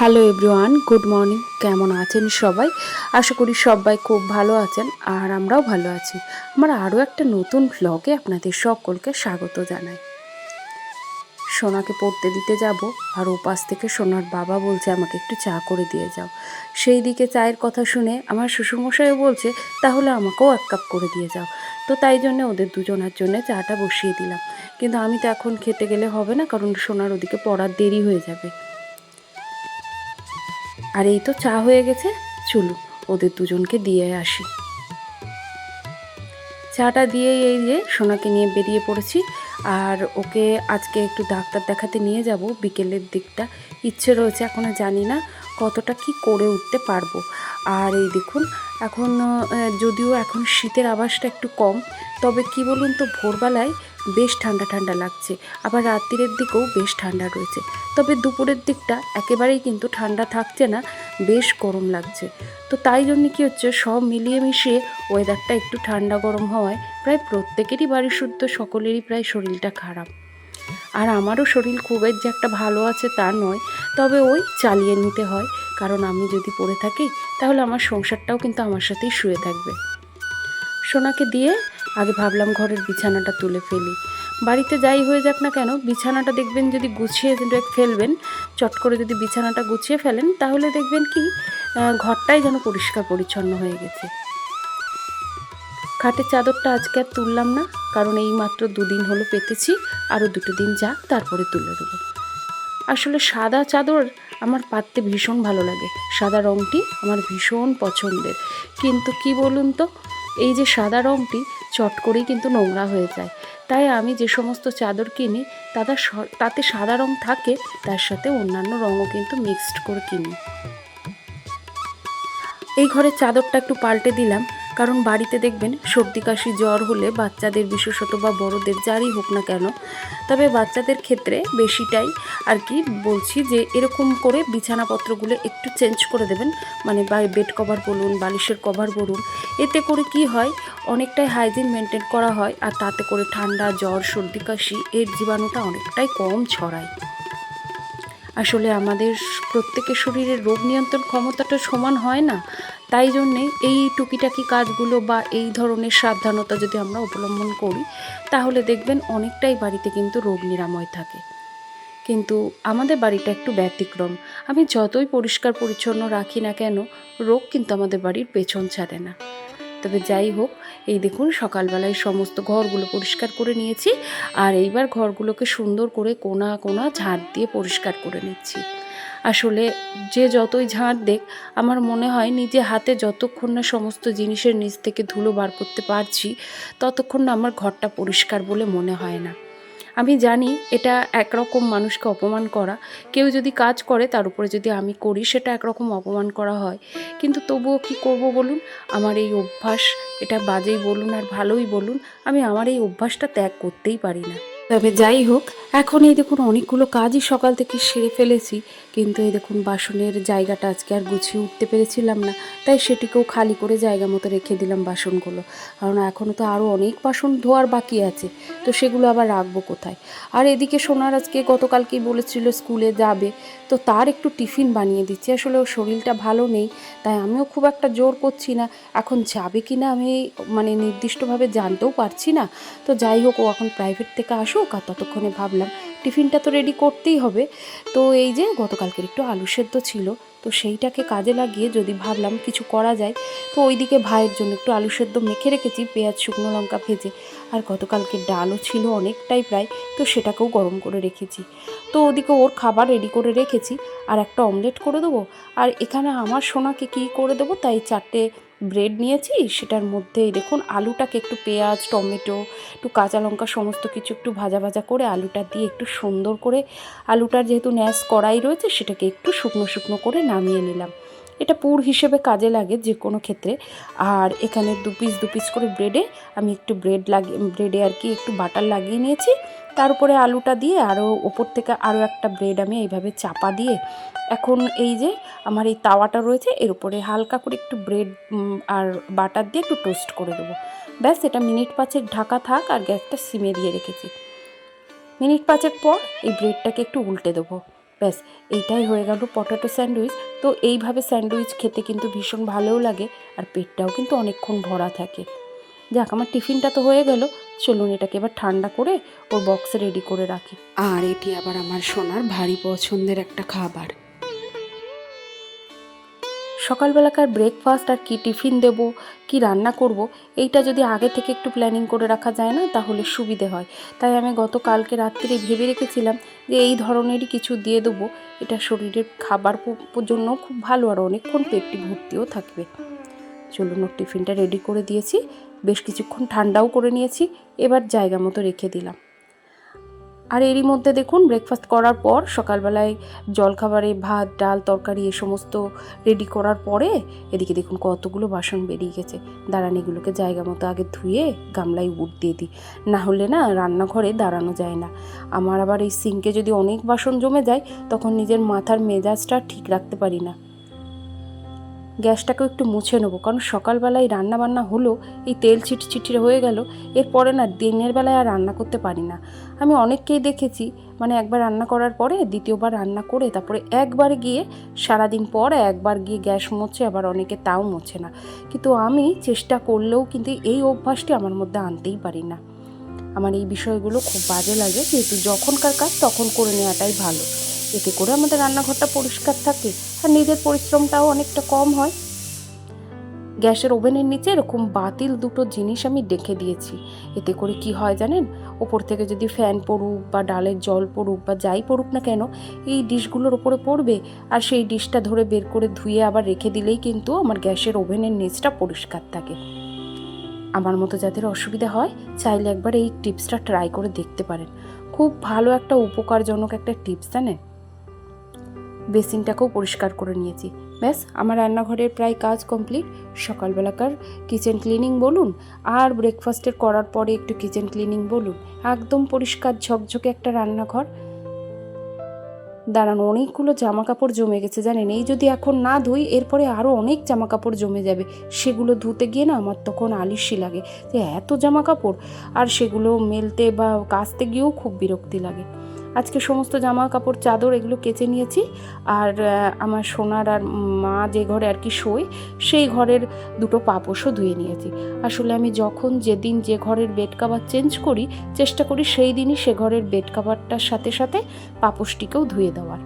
Hello everyone, good morning. কেমন আছেন সবাই? আশা করি সবাই খুব ভালো আছেন, আর আমরাও ভালো আছি। আমার আরও একটা নতুন ভ্লগে আপনাদের সকলকে স্বাগত জানাই। সোনাকে পড়তে দিতে যাব, আর ওপাশ থেকে সোনার বাবা বলছে আমাকে একটু চা করে দিয়ে যাও। সেই দিকে চায়ের কথা শুনে আমার শ্বশুরমশাইও বলছে তাহলে আমাকেও এক কাপ করে দিয়ে যাও। তো তাই জন্য ওদের দুজনের জন্য চাটা বসিয়ে দিলাম। কিন্তু আমি তো এখন খেতে গেলে হবে না, কারণ সোনার ওদিকে পড়ার দেরি হয়ে যাবে। আর এই তো চা হয়ে গেছে, চলুন ওদের দুজনকে দিয়ে আসি। চাটা দিয়ে এই যে সোনাকে নিয়ে বেরিয়ে পড়েছি। আর ওকে আজকে একটু ডাক্তার দেখাতে নিয়ে যাব বিকেলের দিকটা। ইচ্ছে রয়েছে, এখনও জানি না কতটা কি করে উঠতে পারবো। আর এই দেখুন, এখন যদিও এখন শীতের আভাসটা একটু কম, তবে কি বলুন তো, ভোরবেলায় বেশ ঠান্ডা ঠান্ডা লাগছে, আবার রাত্রির দিকেও বেশ ঠান্ডা রয়েছে। তবে দুপুরের দিকটা একেবারেই কিন্তু ঠান্ডা থাকছে না, বেশ গরম লাগছে। তো তাই জন্য কী হচ্ছে, সব মিলিয়ে মিশিয়ে ওয়েদারটা একটু ঠান্ডা গরম হওয়ায় প্রায় প্রত্যেকেরই বাড়ির শুদ্ধ সকলেরই প্রায় শরীরটা খারাপ। আর আমারও শরীর খুবের যে একটা ভালো আছে তা নয়, তবে ওই চালিয়ে নিতে হয়, কারণ আমি যদি পড়ে থাকি তাহলে আমার সংসারটাও কিন্তু আমার সাথেই শুয়ে থাকবে। সোনাকে দিয়ে আগে ভাবলাম ঘরের বিছানাটা তুলে ফেলি। বাড়িতে যাই হয়ে যাক না কেন, বিছানাটা দেখবেন যদি গুছিয়ে ফেলবেন, চট করে যদি বিছানাটা গুছিয়ে ফেলেন, তাহলে দেখবেন কি ঘরটাই যেন পরিষ্কার পরিচ্ছন্ন হয়ে গেছে। খাটের চাদরটা আজকে আর তুললাম না, কারণ এই মাত্র 2 দিন হলো পেতেছি, আরও 2 দিন যাক তারপরে তুলে দেবো। আসলে সাদা চাদর আমার পাততে ভীষণ ভালো লাগে, সাদা রঙটি আমার ভীষণ পছন্দের। কিন্তু কি বলুন তো, এই যে সাদা রঙটি চট করেই কিন্তু নোংরা হয়ে যায়। তাই আমি যে সমস্ত চাদর কিনি তাতে সাদা রঙ থাকে, তার সাথে অন্যান্য রঙও কিন্তু মিক্সড করে কিনি। এই ঘরের চাদরটা একটু পাল্টে দিলাম, কারণ বাড়িতে দেখবেন সর্দি কাশি জ্বর হলে বাচ্চাদের বিশেষত বা বড়দের যারই হোক না কেন, তবে বাচ্চাদের ক্ষেত্রে বেশিটাই আর কি বলছি যে এরকম করে বিছানাপত্রগুলো একটু চেঞ্জ করে দেবেন। মানে বেড কভার বলুন, বালিশের কভার বলুন, এতে করে কি হয়, অনেকটাই হাইজিন মেনটেন করা হয়, আর তাতে করে ঠান্ডা জ্বর সর্দি কাশি এর জীবাণুটা অনেকটাই কম ছড়ায়। আসলে আমাদের প্রত্যেকের শরীরের রোগ নিয়ন্ত্রণ ক্ষমতাটা সমান হয় না, তাই জন্যে এই টুকিটাকি কাজগুলো বা এই ধরনের সাবধানতা যদি আমরা অবলম্বন করি, তাহলে দেখবেন অনেকটাই বাড়িতে কিন্তু রোগ নিরাময় থাকে। কিন্তু আমাদের বাড়িটা একটু ব্যতিক্রম। আমি যতই পরিষ্কার পরিচ্ছন্ন রাখি না কেন, রোগ কিন্তু আমাদের বাড়ির পেছন ছাড়ে না। তবে যাই হোক, এই দেখুন সকালবেলায় সমস্ত ঘরগুলো পরিষ্কার করে নিয়েছি, আর এইবার ঘরগুলোকে সুন্দর করে কোনা কোনা ঝাঁট দিয়ে পরিষ্কার করে নিচ্ছি। আসলে যে যতই ঝাঁট দেখ, আমার মনে হয় নিজে হাতে যতক্ষণ না সমস্ত জিনিসের নিচ থেকে ধুলো বার করতে পারছি, ততক্ষণ না আমার ঘরটা পরিষ্কার বলে মনে হয় না। আমি জানি এটা একরকম মানুষকে অপমান করা, কেউ যদি কাজ করে তার উপরে যদি আমি করি সেটা একরকম অপমান করা হয়, কিন্তু তবুও কি করব বলুন, আমার এই অভ্যাস, এটা বাজেই বলুন আর ভালোই বলুন, আমি আমার এই অভ্যাসটা ত্যাগ করতেই পারি না। তবে যাই হোক, এখন এই দেখুন অনেকগুলো কাজই সকাল থেকে সেরে ফেলেছি, কিন্তু এই দেখুন বাসনের জায়গাটা আজকে আর গুছিয়ে উঠতে পেরেছিলাম না, তাই সেটিকেও খালি করে জায়গা মতো রেখে দিলাম বাসনগুলো, কারণ এখনও তো আরও অনেক বাসন ধোয়ার বাকি আছে, তো সেগুলো আবার রাখবো কোথায়। আর এদিকে সোনার আজকে গতকালকেই বলেছিল স্কুলে যাবে, তো তার একটু টিফিন বানিয়ে দিচ্ছি। আসলে ওর শরীরটা ভালো নেই, তাই আমিও খুব একটা জোর করছি না, এখন যাবে কি না আমি মানে নির্দিষ্টভাবে জানতেও পারছি না। তো যাই হোক, ও এখন প্রাইভেট থেকে আসুক, আর ততক্ষণে ভাবলাম টিফিনটা তো রেডি করতেই হবে। তো এই যে গতকালকের একটু আলু সেদ্ধ ছিল, তো সেইটাকে কাজে লাগিয়ে যদি ভাবলাম কিছু করা যায়, তো ওইদিকে ভাইয়ের জন্য একটু আলু সেদ্ধ মেখে রেখেছি পেঁয়াজ শুকনো লঙ্কা ভেজে, আর গতকালকে ডালও ছিল অনেকটাই প্রায়, তো সেটাকেও গরম করে রেখেছি। তো ওদিকে ওর খাবার রেডি করে রেখেছি, আর একটা অমলেট করে দেবো। আর এখানে আমার সোনাকে কী করে দেবো, তাই 4টে ব্রেড নিয়েছি, সেটার মধ্যেই দেখুন আলুটাকে একটু পেঁয়াজ টমেটো একটু কাঁচা লঙ্কা সমস্ত কিছু একটু ভাজা ভাজা করে আলুটা দিয়ে একটু সুন্দর করে, আলুটার যেহেতু ন্যাস কড়াই রয়েছে সেটাকে একটু শুকনো শুকনো করে নামিয়ে নিলাম। এটা পুর হিসেবে কাজে লাগে যে কোনো ক্ষেত্রে। আর এখানে দু পিস করে ব্রেডে আমি একটু ব্রেডে আর কি একটু বাটার লাগিয়ে নিয়েছি, তার উপরে আলুটা দিয়ে আরও ওপর থেকে আরও একটা ব্রেড আমি এইভাবে চাপা দিয়ে, এখন এই যে আমার এই তাওয়াটা রয়েছে এর উপরে হালকা করে একটু ব্রেড আর বাটার দিয়ে একটু টোস্ট করে দেবো। ব্যাস, এটা মিনিট 5 ঢাকা থাক, আর গ্যাসটা সিমে দিয়ে রেখেছি। মিনিট 5 পর এই ব্রেডটাকে একটু উল্টে দেবো। ব্যাস এইটাই হয়ে গেল পটেটো স্যান্ডউইচ। তো এইভাবে স্যান্ডউইচ খেতে কিন্তু ভীষণ ভালোও লাগে, আর পেটটাও কিন্তু অনেকক্ষণ ভরা থাকে। যাক, আমার টিফিনটা তো হয়ে গেল, চলুন এটাকে এবার ঠান্ডা করে ওর বক্সে রেডি করে রাখি। আর এটি আবার আমার সোনার ভারী পছন্দের একটা খাবার। সকালবেলাকার ব্রেকফাস্ট আর কি টিফিন দেব, কি রান্না করব, এইটা যদি আগে থেকে একটু প্ল্যানিং করে রাখা যায় না, তাহলে সুবিধে হয়। তাই আমি গতকালকে রাত্রে ভেবে রেখেছিলাম যে এই ধরনেরই কিছু দিয়ে দেবো। এটা শরীরের খাবার জন্য খুব ভালো, আর অনেকক্ষণ পেটটি ভর্তিও থাকবে। চলুন, ওর টিফিনটা রেডি করে দিয়েছি, বেশ কিছুক্ষণ ঠান্ডাও করে নিয়েছি, এবার জায়গা মতো রেখে দিলাম। আর এরই মধ্যে দেখুন, ব্রেকফাস্ট করার পর সকালবেলায় জলখাবারে ভাত, ডাল, তরকারি এ সমস্ত রেডি করার পরে এদিকে দেখুন কতগুলো বাসন বেরিয়ে গেছে। দাঁড়ান, এগুলোকে জায়গা মতো আগে ধুয়ে গামলায় উঠ দিয়ে দিই, না হলে না রান্নাঘরে দাঁড়ানো যায় না। আমার আবার এই সিঙ্কে যদি অনেক বাসন জমে যায়, তখন নিজের মাথার মেজাজটা ঠিক রাখতে পারি না। গ্যাসটাকেও একটু মুছে নেবো, কারণ সকালবেলায় রান্না বান্না হলো, এই তেল ছিটছিটে হয়ে গেল, এরপরে না দিনের বেলায় আর রান্না করতে পারি না। আমি অনেককেই দেখেছি, মানে একবার রান্না করার পরে দ্বিতীয়বার রান্না করে তারপরে একবার গিয়ে সারাদিন পর একবার গিয়ে গ্যাস মোছে, আবার অনেকে তাও মোছে না। কিন্তু আমি চেষ্টা করলেও কিন্তু এই অভ্যাসটি আমার মধ্যে আনতেই পারি না। আমার এই বিষয়গুলো খুব বাজে লাগে, যেহেতু যখনকার কাজ তখন করে নেওয়াটাই ভালো। এতে করে আমাদের রান্নাঘরটা পরিষ্কার থাকে, আর নিজের পরিশ্রমটাও অনেকটা কম হয়। গ্যাসের ওভেনের নিচে এরকম বাতিল দুটো জিনিস আমি রেখে দিয়েছি। এতে করে কি হয় জানেন, ওপর থেকে যদি ফ্যান পড়ুক বা ডালের জল পড়ুক বা যাই পড়ুক না কেন, এই ডিশগুলোর ওপরে পড়বে, আর সেই ডিশটা ধরে বের করে ধুয়ে আবার রেখে দিলেই কিন্তু আমার গ্যাসের ওভেনের নিচটা পরিষ্কার থাকে। আমার মতো যাদের অসুবিধা হয়, চাইলে একবার এই টিপসটা ট্রাই করে দেখতে পারেন। খুব ভালো একটা উপকারজনক একটা টিপস, জানেন। বেসিনটাকেও পরিষ্কার করে নিয়েছি। ব্যাস, আমার রান্নাঘরের প্রায় কাজ কমপ্লিট। সকালবেলাকার কিচেন ক্লিনিং বলুন, আর ব্রেকফাস্টের করার পরে একটু কিচেন ক্লিনিং বলুন, একদম পরিষ্কার ঝকঝকে একটা রান্নাঘর। দাঁড়ানো, অনেকগুলো জামা কাপড় জমে গেছে জানেন। এই যদি এখন না ধুই, এরপরে আরও অনেক জামা কাপড় জমে যাবে। সেগুলো ধুতে গিয়ে না আমার তখন আলিস্যি লাগে যে এত জামা কাপড়, আর সেগুলো মেলতে বা কাচতে গিয়েও খুব বিরক্তি লাগে। আজকে সমস্ত জামা কাপড়, চাদর এগুলো কেচে নিয়েছি। আর আমার সোনার আর মা যে ঘরে আর কি শোয়, সেই ঘরের দুটো পাপোশও ধুয়ে নিয়েছি। আসলে আমি যখন যেদিন যে ঘরের বেড কাভার চেঞ্জ করি, চেষ্টা করি সেই দিনই সে ঘরের বেড কাভারটার সাথে সাথে পাপোশটিকেও ধুয়ে দেওয়ার।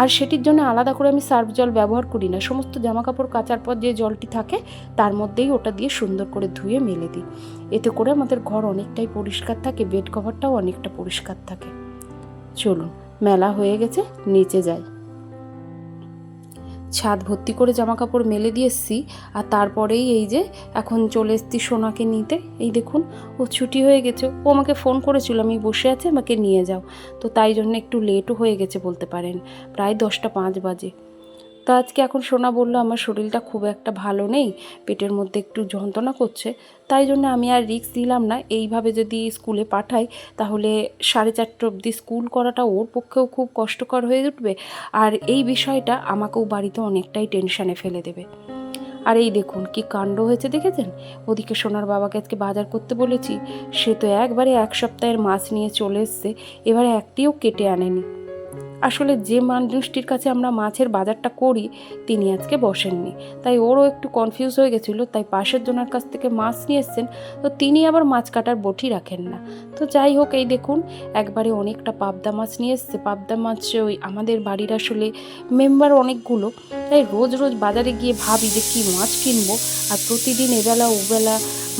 আর সেটির জন্য আলাদা করে আমি সার্ফ জল ব্যবহার করি না। সমস্ত জামাকাপড় কাচার পর যে জলটি থাকে, তার মধ্যেই ওটা দিয়ে সুন্দর করে ধুয়ে মেলে দিই। এতে করে আমাদের ঘর অনেকটাই পরিষ্কার থাকে, বেড কভারটাও অনেকটা পরিষ্কার থাকে। চলুন, মেলা হয়ে গেছে, নিচে যাই। ছাদ ভর্তি করে জামা কাপড় মেলে দিয়ে এসছি, আর তারপরেই এই যে এখন চলে এসছি সোনাকে নিতে। এই দেখুন, ও ছুটি হয়ে গেছে। ও আমাকে ফোন করেছিল, আমি বসে আছি, আমাকে নিয়ে যাও। তো তাই জন্য একটু লেটও হয়ে গেছে বলতে পারেন, প্রায় 10টা 5 বাজে। তো আজকে এখন সোনা বললো আমার শরীরটা খুব একটা ভালো নেই, পেটের মধ্যে একটু যন্ত্রণা করছে। তাই জন্য আমি আর রিস্ক দিলাম না। এইভাবে যদি স্কুলে পাঠাই, তাহলে 4:30 অবধি স্কুল করাটা ওর পক্ষেও খুব কষ্টকর হয়ে উঠবে, আর এই বিষয়টা আমাকেও বাড়িতে অনেকটাই টেনশানে ফেলে দেবে। আর এই দেখুন কি কাণ্ড হয়েছে, দেখেছেন? ওদিকে সোনার বাবাকে আজকে বাজার করতে বলেছি, সে তো একবারে 1 সপ্তাহের মাছ নিয়ে চলে এসছে, এবারে একটিও কেটে আনেনি। আসলে যে মানুষটির কাছে আমরা মাছের বাজারটা করি, তিনি আজকে বসেননি, তাই ওরও একটু কনফিউজ হয়ে গেছিলো। তাই পাশের জনের কাছ থেকে মাছ নিয়ে এসছেন, তো তিনি আবার মাছ কাটার বটি রাখেন না। তো যাই হোক, এই দেখুন একবারে অনেকটা পাবদা মাছ নিয়ে এসছে। পাবদা মাছ ওই আমাদের বাড়ির আসলে মেম্বার অনেকগুলো, তাই রোজ রোজ বাজারে গিয়ে ভাবি যে কী মাছ কিনবো, আর প্রতিদিন এবেলা ওবেলা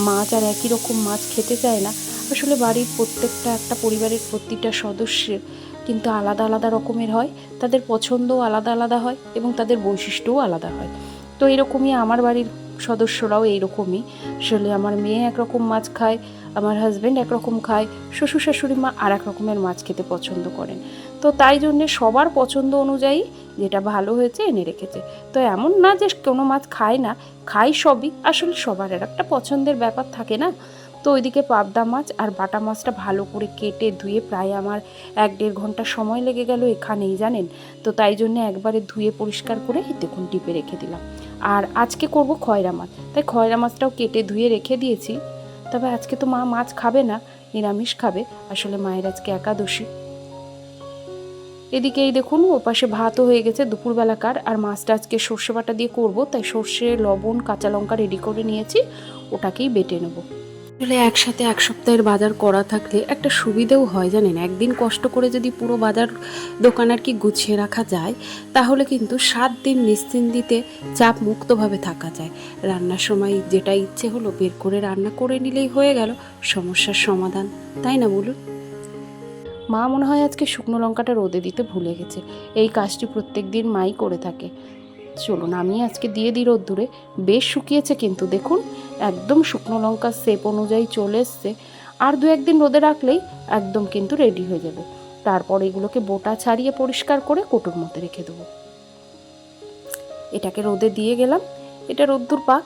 মাছ আর একই রকম মাছ খেতে চায় না। আসলে বাড়ির প্রত্যেকটা, একটা পরিবারের প্রতিটা সদস্যের কিন্তু আলাদা আলাদা রকমের হয়, তাদের পছন্দও আলাদা আলাদা হয় এবং তাদের বৈশিষ্ট্যও আলাদা হয়। তো এরকমই আমার বাড়ির সদস্যরাও এইরকমই। আসলে আমার মেয়ে একরকম মাছ খায়, আমার হাজব্যান্ড একরকম খায়, শ্বশুর শাশুড়ি মা আর এক রকমের মাছ খেতে পছন্দ করেন। তো তাই জন্যে সবার পছন্দ অনুযায়ী যেটা ভালো হয়েছে এনে রেখেছে। তো এমন না যে কোনো মাছ খায় না, খাই সবই। আসলে সবার একটা পছন্দের ব্যাপার থাকে না। তো ওইদিকে পাবদা মাছ আর বাটা মাছটা ভালো করে কেটে ধুয়ে প্রায় আমার 1-1.5 ঘন্টা সময় লেগে গেল এখানেই, জানেন। তো তাই জন্য একবারে ধুয়ে পরিষ্কার করে দেখুন টিপে রেখে দিলাম। আর আজকে করব খয়রা মাছ, তাই খয়রা মাছটাও কেটে ধুয়ে রেখে দিয়েছি। তবে আজকে তো মা মাছ খাবে না, নিরামিষ খাবে। আসলে মায়ের আজকে একাদশী। এদিকে এই দেখুন ওপাশে ভাতও হয়ে গেছে দুপুরবেলাকার, আর মাছটা আজকে সর্ষে বাটা দিয়ে করব, তাই সর্ষে, লবণ, কাঁচা লঙ্কা রেডি করে নিয়েছি, ওটাকেই বেটে নেব। আসলে একসাথে এক সপ্তাহের বাজার করা থাকলে একটা সুবিধেও হয় জানেন, একদিন কষ্ট করে যদি পুরো বাজার দোকান আর কি গুছিয়ে রাখা যায়, তাহলে কিন্তু 7 দিন নিশ্চিন্তিতে চাপ মুক্তভাবে থাকা যায়। রান্নার সময় যেটা ইচ্ছে হলো বের করে রান্না করে নিলেই হয়ে গেল সমস্যার সমাধান, তাই না বলুন? মা মনে হয় আজকে শুকনো লঙ্কাটা রোদে দিতে ভুলে গেছে, এই কাজটি প্রত্যেক দিন মাই করে থাকে। চলুন আমি আজকে দিয়ে দিই রোদ্দুরে, বেশ শুকিয়েছে কিন্তু দেখুন, একদম শুকনো লঙ্কার শেপ অনুযায়ী চলে এসছে। আর 2-1 দিন রোদে রাখলেই একদম কিন্তু রেডি হয়ে যাবে। তারপর এগুলোকে বোটা ছাড়িয়ে পরিষ্কার করে কৌটোর মধ্যে রেখে দেবো। এটাকে রোদে দিয়ে গেলাম, এটা রোদ্দুর পাক।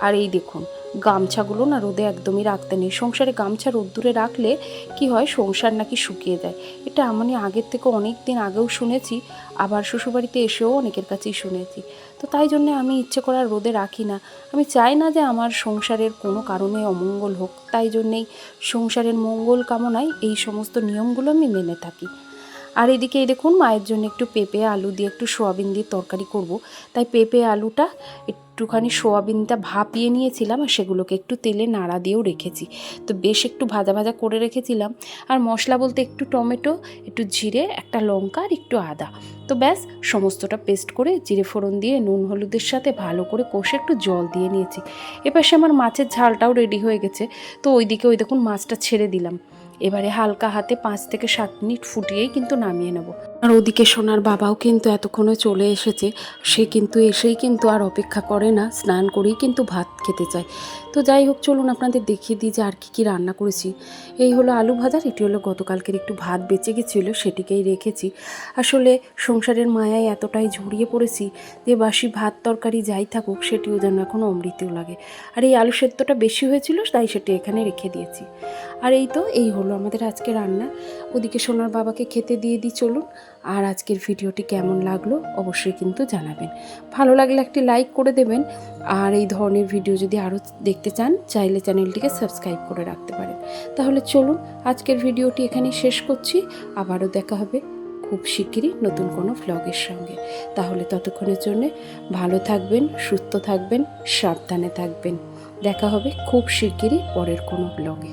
আর এই দেখুন গামছাগুলো না রোদে একদমই রাখতে নেই, সংসারে গামছা রোদ্দুরে রাখলে কি হয়, সংসার নাকি শুকিয়ে যায়। এটা আমি আগের থেকে অনেক দিন আগেও শুনেছি, আবার শ্বশুরবাড়িতে এসেও অনেকের কাছেই শুনেছি। তো তাই জন্য আমি ইচ্ছে করে আর রোদে রাখি না। আমি চাই না যে আমার সংসারের কোনো কারণে অমঙ্গল হোক, তাই জন্যেই সংসারের মঙ্গল কামনায় এই সমস্ত নিয়মগুলো আমি মেনে থাকি। আর এদিকে এই দেখুন মায়ের জন্য একটু পেঁপে আলু দিয়ে একটু সোয়াবিন দিয়ে তরকারি করব, তাই পেঁপে আলুটা একটুখানি সোয়াবিনটা ভাপিয়ে নিয়েছিলাম, আর সেগুলোকে একটু তেলে নাড়া দিয়েও রেখেছি। তো বেশ একটু ভাজা ভাজা করে রেখেছিলাম। আর মশলা বলতে একটু টমেটো, একটু জিরে, একটা লঙ্কা আর একটু আদা। তো ব্যাস সমস্তটা পেস্ট করে জিরে ফোড়ন দিয়ে নুন হলুদের সাথে ভালো করে কষে একটু জল দিয়ে নিয়েছি। এপাশে আমার মাছের ঝালটাও রেডি হয়ে গেছে। তো ওইদিকে ওই দেখুন মাছটা ছেড়ে দিলাম। এবারে হালকা হাতে 5 থেকে 7 মিনিট ফুটিয়েই কিন্তু নামিয়ে নেব। আর ওদিকে সোনার বাবাও কিন্তু এতক্ষণে চলে এসেছে, সে কিন্তু এসেই কিন্তু আর অপেক্ষা করে না, স্নান করেই কিন্তু ভাত খেতে চায়। তো যাই হোক চলুন আপনাদের দেখিয়ে দিই যে আর কি রান্না করেছি। এই হলো আলু ভাজা, এটি হলো গতকালকের একটু ভাত বেঁচে গেছিলো, সেটিকেই রেখেছি। আসলে সংসারের মায়ায় এতটাই ঝরিয়ে পড়েছি যে বাসি ভাত তরকারি যাই থাকুক সেটিও যেন এখন অমৃতও লাগে। আর এই আলু সেদ্ধটা বেশি হয়েছিল, তাই সেটি এখানে রেখে দিয়েছি। আর এই তো এই হলো আমাদের আজকে রান্না। ওদিকে সোনার বাবাকে খেতে দিয়ে দিই চলুন। আর আজকের ভিডিওটি কেমন লাগলো অবশ্যই কিন্তু জানাবেন, ভালো লাগলে একটি লাইক করে দেবেন। আর এই ধরনের ভিডিও যদি আরও দেখতে চান চাইলে চ্যানেলটিকে সাবস্ক্রাইব করে রাখতে পারেন। তাহলে চলুন আজকের ভিডিওটি এখানেই শেষ করছি, আবারও দেখা হবে খুব শিগগিরই নতুন কোনো ভ্লগের সঙ্গে। তাহলে ততক্ষণের জন্যে ভালো থাকবেন, সুস্থ থাকবেন, সাবধানে থাকবেন। দেখা হবে খুব শিগগিরই পরের কোনো ব্লগে।